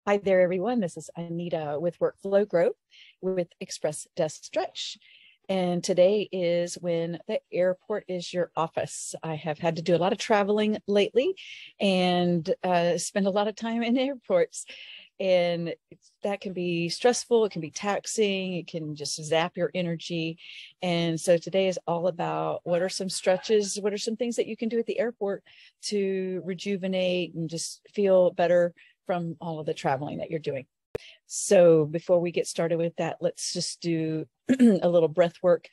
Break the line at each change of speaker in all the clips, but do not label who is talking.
Hi there, everyone. This is Anita with Workflow Growth with Express Desk Stretch. And today is when the airport is your office. I have had to do a lot of traveling lately and spend a lot of time in airports. And that can be stressful. It can be taxing. It can just zap your energy. And so today is all about what are some stretches? What are some things that you can do at the airport to rejuvenate and just feel better from all of the traveling that you're doing. So before we get started with that, let's just do a little breath work.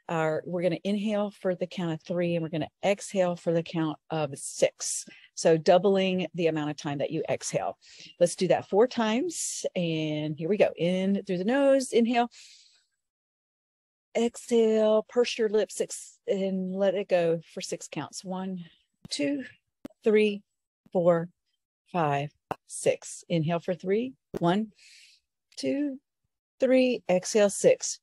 We're going to inhale for the count of 3 and we're going to exhale for the count of 6. So doubling the amount of time that you exhale. Let's do that 4 times. And here we go. In through the nose, inhale. Exhale, purse your lips 6 and let it go for 6 counts. 1, 2, 3, 4, 5, 6. Inhale for 3. 1, 2, 3. Exhale 6.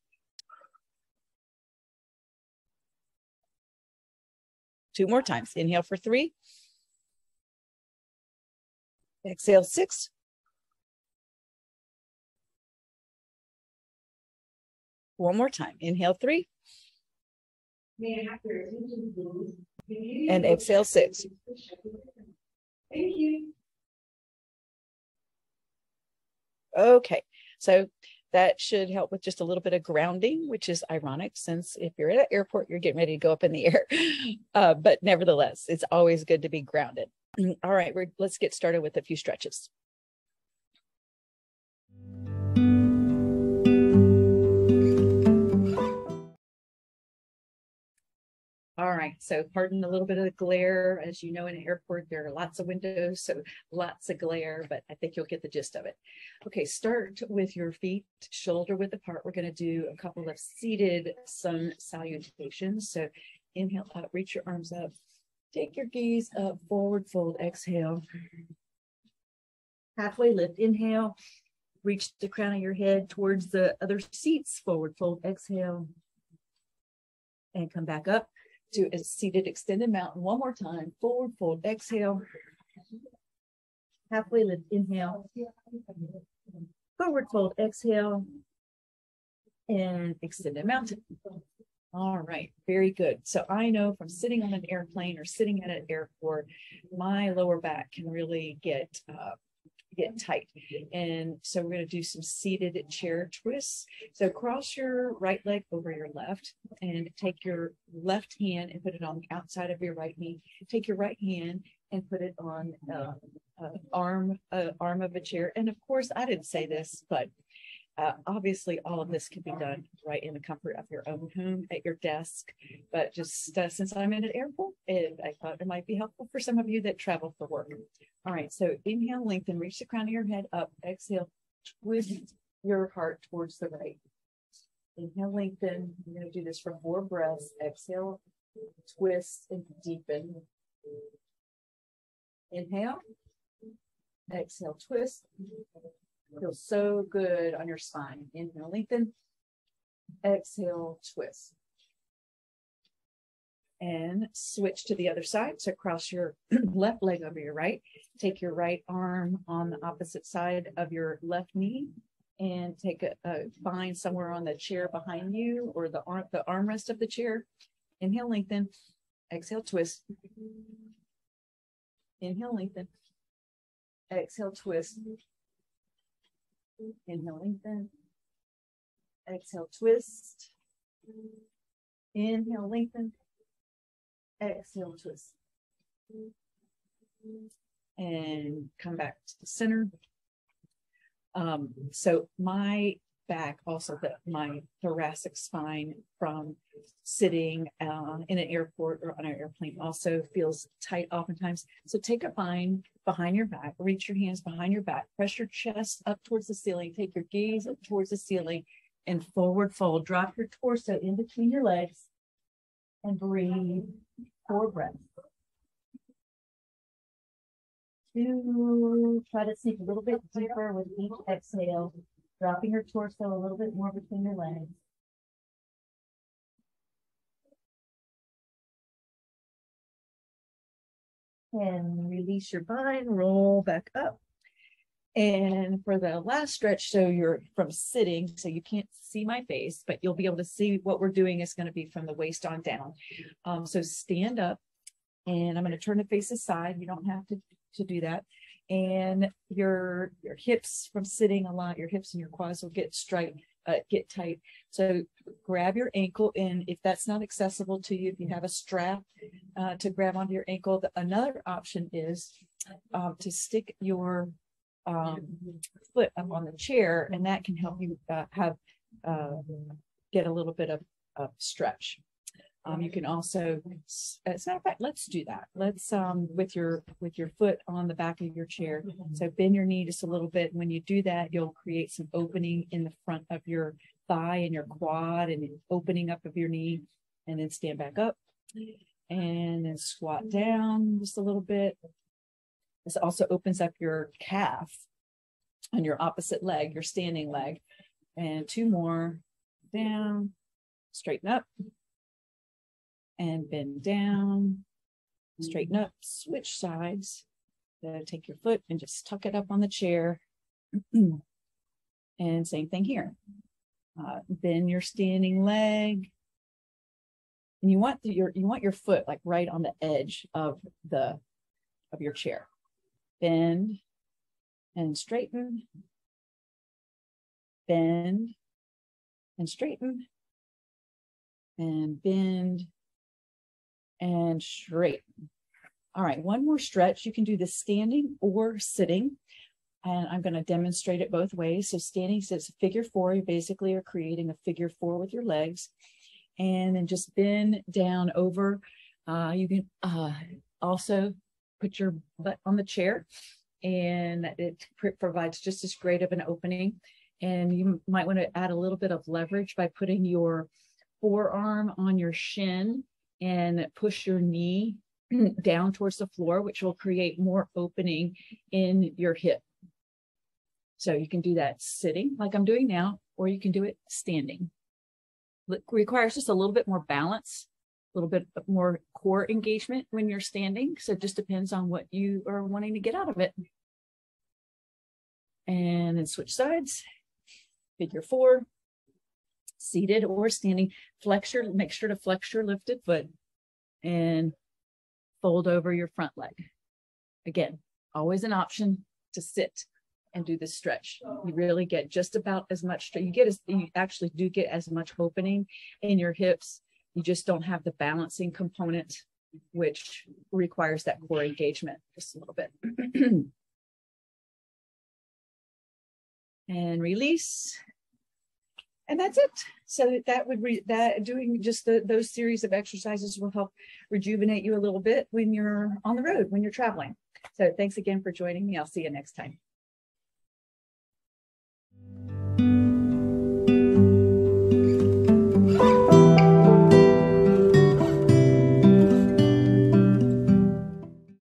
2 more times. Inhale for 3. Exhale 6. 1 more time. Inhale 3. And exhale 6.
Thank you.
Okay, so that should help with just a little bit of grounding, which is ironic since if you're at an airport, you're getting ready to go up in the air. But nevertheless, it's always good to be grounded. All right, let's get started with a few stretches. All right, so pardon a little bit of the glare. As you know, in an airport, there are lots of windows, so lots of glare, but I think you'll get the gist of it. Okay, start with your feet shoulder width apart. We're going to do a couple of seated sun salutations. So inhale up, reach your arms up, take your gaze up, forward fold, exhale. Halfway lift, inhale, reach the crown of your head towards the other seats, forward fold, exhale, and come back up to a seated extended mountain. One more time. Forward fold, exhale. Halfway lift, inhale. Forward fold, exhale. And extended mountain. All right, very good. So I know from sitting on an airplane or sitting at an airport, my lower back can really get tight. And so we're going to do some seated chair twists. So cross your right leg over your left and take your left hand and put it on the outside of your right knee. Take your right hand and put it on arm of a chair. And of course, I didn't say this, but obviously all of this can be done right in the comfort of your own home at your desk. But just since I'm in an airport, I thought it might be helpful for some of you that travel for work. All right, so inhale, lengthen, reach the crown of your head up. Exhale, twist your heart towards the right. Inhale, lengthen. You're going to do this for 4 breaths. Exhale, twist and deepen. Inhale, exhale, twist. Feels so good on your spine. Inhale, lengthen. Exhale, twist. And switch to the other side. So cross your left leg over your right. Take your right arm on the opposite side of your left knee and take find somewhere on the chair behind you or the armrest of the chair. Inhale, lengthen. Exhale, twist. Inhale, lengthen. Exhale, twist. Inhale, lengthen. Exhale, twist. Inhale, lengthen. Exhale, twist. And come back to the center. So my back, also my thoracic spine from sitting in an airport or on an airplane also feels tight oftentimes. So take a bind behind your back, reach your hands behind your back, press your chest up towards the ceiling, take your gaze up towards the ceiling and forward fold. Drop your torso in between your legs and breathe. 4 breaths. 2, try to sink a little bit deeper with each exhale, dropping your torso a little bit more between your legs. And release your bind, roll back up. And for the last stretch, so you're from sitting, so you can't see my face, but you'll be able to see what we're doing is going to be from the waist on down. So stand up, and I'm going to turn the face aside. You don't have to do that. And your hips from sitting a lot, your hips and your quads will get get tight. So grab your ankle, and if that's not accessible to you, if you have a strap to grab onto your ankle, another option is to stick your foot up on the chair, and that can help you get a little bit of stretch. You can also, as a matter of fact, let's do that. Let's with your foot on the back of your chair. So bend your knee just a little bit. When you do that, you'll create some opening in the front of your thigh and your quad, and opening up of your knee. And then stand back up, and then squat down just a little bit. This also opens up your calf on your opposite leg, your standing leg. And 2 more. Down, straighten up, and bend down, straighten up, switch sides. Take your foot and just tuck it up on the chair. And same thing here. Bend your standing leg. And you want your foot like right on the edge of your chair. Bend and straighten, bend and straighten, and bend and straighten. All right, one more stretch. You can do this standing or sitting, and I'm going to demonstrate it both ways. So standing, so it's a figure 4. You basically are creating a figure 4 with your legs, and then just bend down over. You can also put your butt on the chair, and it provides just as great of an opening. And you might want to add a little bit of leverage by putting your forearm on your shin and push your knee down towards the floor, which will create more opening in your hip. So you can do that sitting like I'm doing now, or you can do it standing. It requires just a little bit more balance, a little bit more core engagement when you're standing. So it just depends on what you are wanting to get out of it. And then switch sides, figure 4, seated or standing. Make sure to flex your lifted foot and fold over your front leg. Again, always an option to sit and do this stretch. You really get just about as much, you actually do get as much opening in your hips. You just don't have the balancing component, which requires that core engagement just a little bit. And release. And that's it. So doing just those series of exercises will help rejuvenate you a little bit when you're on the road, when you're traveling. So thanks again for joining me. I'll see you next time.